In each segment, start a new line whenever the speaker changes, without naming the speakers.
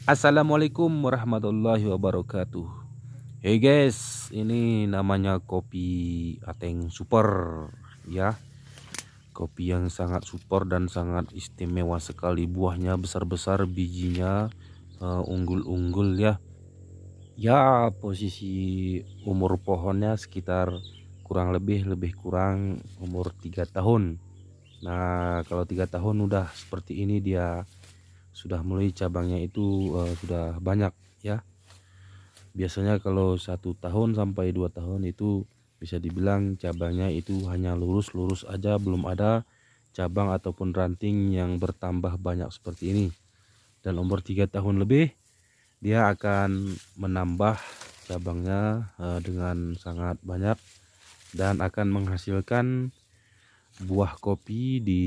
Assalamualaikum warahmatullahi wabarakatuh. Hey guys, ini namanya kopi Ateng Super ya. Kopi yang sangat super dan sangat istimewa sekali. Buahnya besar-besar, bijinya unggul-unggul ya. Ya, posisi umur pohonnya sekitar kurang lebih kurang umur 3 tahun. Nah, kalau 3 tahun udah seperti ini dia sudah mulai cabangnya itu sudah banyak ya. Biasanya kalau 1 tahun sampai 2 tahun itu bisa dibilang cabangnya itu hanya lurus-lurus aja, belum ada cabang ataupun ranting yang bertambah banyak seperti ini. Dan umur 3 tahun lebih dia akan menambah cabangnya dengan sangat banyak dan akan menghasilkan buah kopi di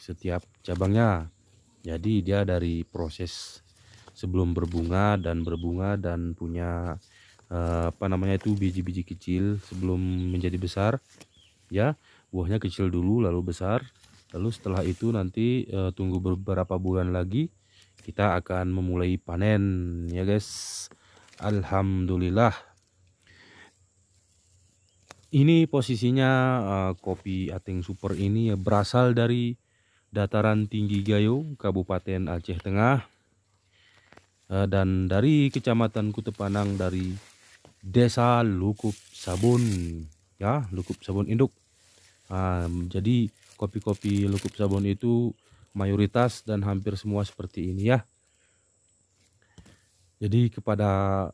setiap cabangnya. Jadi dia dari proses sebelum berbunga dan punya itu biji-biji kecil sebelum menjadi besar ya. Buahnya kecil dulu lalu besar, lalu setelah itu nanti tunggu beberapa bulan lagi kita akan memulai panen ya guys. Alhamdulillah, ini posisinya kopi Ateng Super ini ya berasal dari dataran tinggi Gayo, Kabupaten Aceh Tengah, dan dari Kecamatan Kutepanang, dari Desa Lukup Sabun ya, Lukup Sabun Induk. Jadi kopi-kopi Lukup Sabun itu mayoritas dan hampir semua seperti ini ya. Jadi kepada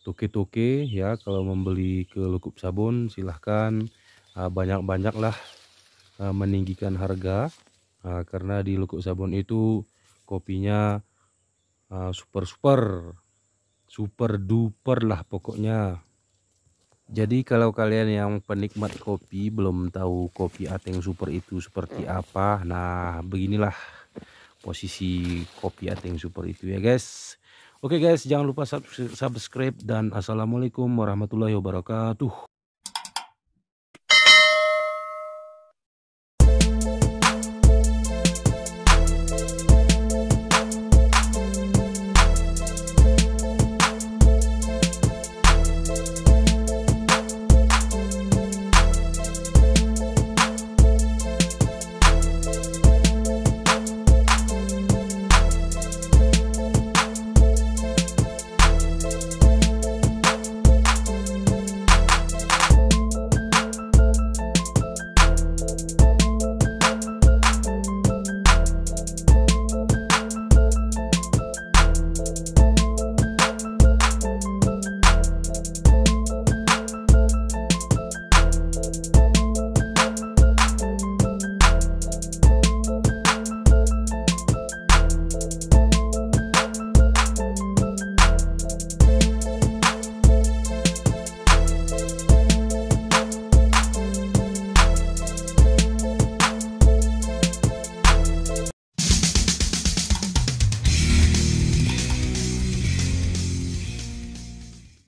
toke-toke ya, kalau membeli ke Lukup Sabun silahkan banyak-banyaklah meninggikan harga, karena di Lukup Sabun itu kopinya super duper lah pokoknya. Jadi kalau kalian yang penikmat kopi belum tahu kopi Ateng Super itu seperti apa, nah beginilah posisi kopi Ateng Super itu ya guys. Oke guys, jangan lupa subscribe dan assalamualaikum warahmatullahi wabarakatuh.